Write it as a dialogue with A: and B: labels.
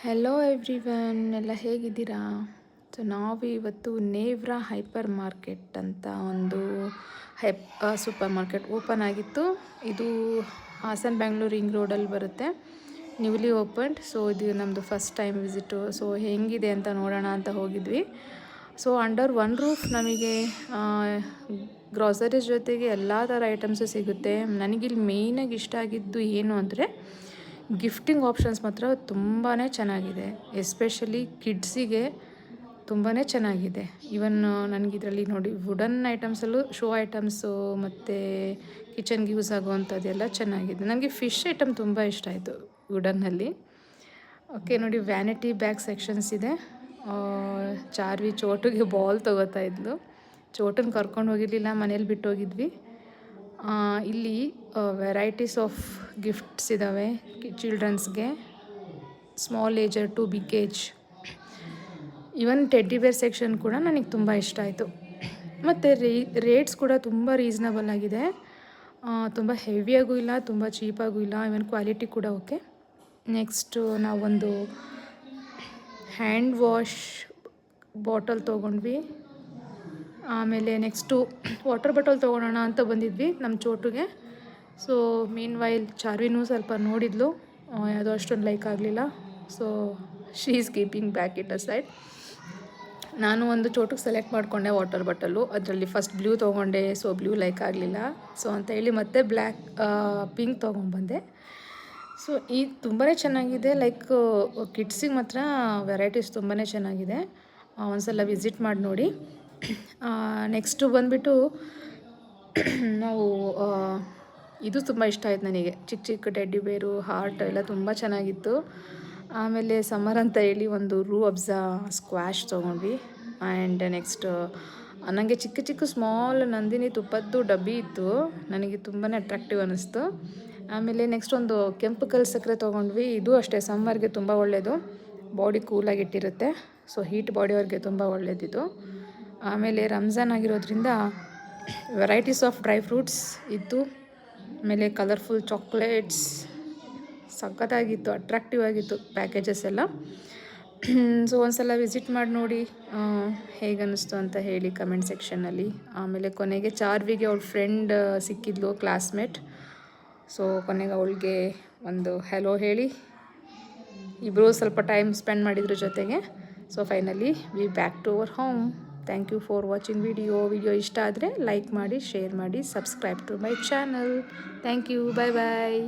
A: Hello everyone, ಎಲ್ಲ ಹೇಗಿದ್ದೀರಾ? So ನಾವು ಇವತ್ತು ನೇವ್ರಾ ಹೈಪರ್ ಮಾರ್ಕೆಟ್ ಅಂತ ಒಂದು ಸೂಪರ್ ಮಾರ್ಕೆಟ್ ಓಪನ್ ಆಗಿತ್ತು. ಇದು ಹಾಸನ್ ಬೆಂಗಳೂರು ರಿಂಗ್ ರೋಡಲ್ಲಿ ಬರುತ್ತೆ, ನ್ಯೂಲಿ ಓಪನ್ಡ್. ಸೊ ಇದು ನಮ್ಮದು ಫಸ್ಟ್ ಟೈಮ್ ವಿಸಿಟು. ಸೊ ಹೆಂಗಿದೆ ಅಂತ ನೋಡೋಣ ಅಂತ ಹೋಗಿದ್ವಿ. ಸೊ ಅಂಡರ್ ಒನ್ ರೂಫ್ ನಮಗೆ ಗ್ರಾಸರೀಸ್ ಜೊತೆಗೆ ಎಲ್ಲ ಥರ ಐಟಮ್ಸು ಸಿಗುತ್ತೆ. ನನಗಿಲ್ಲಿ ಮೇಯ್ನಾಗಿ ಇಷ್ಟ ಆಗಿದ್ದು ಏನು ಅಂದರೆ ಗಿಫ್ಟಿಂಗ್ ಆಪ್ಷನ್ಸ್ ಮಾತ್ರ ತುಂಬಾ ಚೆನ್ನಾಗಿದೆ. ಎಸ್ಪೆಷಲಿ ಕಿಡ್ಸಿಗೆ ತುಂಬಾ ಚೆನ್ನಾಗಿದೆ. ಇವನ್ ನನಗಿದ್ರಲ್ಲಿ ನೋಡಿ ವುಡನ್ ಐಟಮ್ಸಲ್ಲೂ ಶೋ ಐಟಮ್ಸು ಮತ್ತು ಕಿಚನ್ಗೆ ಯೂಸ್ ಆಗುವಂಥದ್ದೆಲ್ಲ ಚೆನ್ನಾಗಿದೆ. ನನಗೆ ಫಿಶ್ ಐಟಮ್ ತುಂಬ ಇಷ್ಟ ಆಯಿತು ವುಡನ್ನಲ್ಲಿ. ಓಕೆ ನೋಡಿ, ವ್ಯಾನಿಟಿ ಬ್ಯಾಗ್ ಸೆಕ್ಷನ್ಸ್ ಇದೆ. ಚಾರ್ವಿ ಚೋಟುಗೆ ಬಾಲ್ ತೊಗೋತಾ ಇದ್ಲು. ಚೋಟನ್ನು ಕರ್ಕೊಂಡು ಹೋಗಿರಲಿಲ್ಲ, ಮನೇಲಿ ಬಿಟ್ಟು ಹೋಗಿದ್ವಿ. ಇಲ್ಲಿ ವೆರೈಟೀಸ್ ಆಫ್ ಗಿಫ್ಟ್ಸ್ ಇದ್ದಾವೆ ಚಿಲ್ಡ್ರನ್ಸ್ಗೆ, small ager to big age. Even teddy bear section ಕೂಡ ನನಗೆ ತುಂಬ ಇಷ್ಟ ಆಯಿತು. ಮತ್ತು ರೇಟ್ಸ್ ಕೂಡ ತುಂಬ ರೀಸನಬಲ್ ಆಗಿದೆ. ತುಂಬ ಹೆವಿಯಾಗೂ ಇಲ್ಲ, ತುಂಬ ಚೀಪಾಗೂ ಇಲ್ಲ. ಇವನ್ ಕ್ವಾಲಿಟಿ ಕೂಡ ಓಕೆ. ನೆಕ್ಸ್ಟು ನಾವೊಂದು ಹ್ಯಾಂಡ್ ವಾಶ್ ಬಾಟಲ್ ತೊಗೊಂಡ್ವಿ. ಆಮೇಲೆ ನೆಕ್ಸ್ಟು ವಾಟರ್ ಬಾಟಲ್ ತೊಗೊಳೋಣ ಅಂತ ಬಂದಿದ್ವಿ ನಮ್ಮ ಚೋಟುಗೆ. ಸೊ ಮೀನ್ ವೈಲ್ ಚಾರ್ವಿನೂ ಸ್ವಲ್ಪ ನೋಡಿದ್ಲು, ಯಾವುದೋ ಅಷ್ಟೊಂದು ಲೈಕ್ ಆಗಲಿಲ್ಲ. So she is keeping back it aside. ನಾನು ಒಂದು ಚೋಟಕ್ಕೆ ಸೆಲೆಕ್ಟ್ ಮಾಡಿಕೊಂಡೆ ವಾಟರ್ ಬಾಟಲು. ಅದರಲ್ಲಿ ಫಸ್ಟ್ ಬ್ಲೂ ತೊಗೊಂಡೆ. ಸೊ ಬ್ಲೂ ಲೈಕ್ ಆಗಲಿಲ್ಲ. ಸೊ ಅಂತ ಹೇಳಿ ಮತ್ತೆ ಪಿಂಕ್ ತೊಗೊಂಡ್ಬಂದೆ. ಸೊ ಇದು ತುಂಬಾ ಚೆನ್ನಾಗಿದೆ. ಲೈಕ್ ಕಿಡ್ಸಿಗೆ ಮಾತ್ರ ವೆರೈಟೀಸ್ ತುಂಬಾ ಚೆನ್ನಾಗಿದೆ. ಒಂದ್ಸಲ ವಿಸಿಟ್ ಮಾಡಿ ನೋಡಿ. ನೆಕ್ಸ್ಟು ಬಂದುಬಿಟ್ಟು ನಾವು ಇದು ತುಂಬ ಇಷ್ಟ ಆಯ್ತು ನನಗೆ. ಚಿಕ್ಕ ಚಿಕ್ಕ ಟೆಡ್ಡಿ ಬೇರು, ಹಾರ್ಟ್ ಎಲ್ಲ ತುಂಬ ಚೆನ್ನಾಗಿತ್ತು. ಆಮೇಲೆ ಸಮ್ಮರ್ ಅಂತ ಹೇಳಿ ಒಂದು ರೂ ಅಬ್ಸಾ ಸ್ಕ್ವಾಶ್ ತೊಗೊಂಡ್ವಿ. ಆ್ಯಂಡ್ ನೆಕ್ಸ್ಟ್ ನನಗೆ ಚಿಕ್ಕ ಚಿಕ್ಕ ಸ್ಮಾಲ್ ನಂದಿನಿ ತುಪ್ಪದ್ದು ಡಬ್ಬಿ ಇತ್ತು, ನನಗೆ ತುಂಬಾ ಅಟ್ರಾಕ್ಟಿವ್ ಅನ್ನಿಸ್ತು. ಆಮೇಲೆ ನೆಕ್ಸ್ಟ್ ಒಂದು ಕೆಂಪು ಕಲ್ ಸಕ್ಕರೆ ತೊಗೊಂಡ್ವಿ. ಇದು ಅಷ್ಟೇ ಸಮ್ಮರ್ಗೆ ತುಂಬ ಒಳ್ಳೆಯದು, ಬಾಡಿ ಕೂಲಾಗಿ ಇಟ್ಟಿರುತ್ತೆ. ಸೊ ಹೀಟ್ ಬಾಡಿಯವ್ರಿಗೆ ತುಂಬ ಒಳ್ಳೆಯದಿದು. ಆಮೇಲೆ ರಂಜಾನ್ ಆಗಿರೋದ್ರಿಂದ ವೆರೈಟೀಸ್ ಆಫ್ ಡ್ರೈ ಫ್ರೂಟ್ಸ್ ಇತ್ತು. ಆಮೇಲೆ ಕಲರ್ಫುಲ್ ಚಾಕ್ಲೇಟ್ಸ್ ಸಖತ್ತಾಗಿತ್ತು, ಅಟ್ರಾಕ್ಟಿವ್ ಆಗಿತ್ತು ಪ್ಯಾಕೇಜಸ್ ಎಲ್ಲ. ಸೊ ಒಂದ್ಸಲ ವಿಸಿಟ್ ಮಾಡಿ ನೋಡಿ, ಹೇಗನ್ನಿಸ್ತು ಅಂತ ಹೇಳಿ ಕಮೆಂಟ್ ಸೆಕ್ಷನ್ನಲ್ಲಿ. ಆಮೇಲೆ ಕೊನೆಗೆ ಚಾರ್ವಿಗೆ ಅವಳ ಫ್ರೆಂಡ್ ಸಿಕ್ಕಿದ್ಲು, ಕ್ಲಾಸ್ಮೇಟ್. ಸೊ ಕೊನೆಗೆ ಅವಳಿಗೆ ಒಂದು ಹೆಲೋ ಹೇಳಿ ಇಬ್ಬರು ಸ್ವಲ್ಪ ಟೈಮ್ ಸ್ಪೆಂಡ್ ಮಾಡಿದ್ರ ಜೊತೆಗೆ. So finally we back to our home. Thank you for watching video ಇಷ್ಟ ಆದರೆ ಲೈಕ್ ಮಾಡಿ, ಶೇರ್ ಮಾಡಿ, subscribe to my channel. Thank you, bye bye.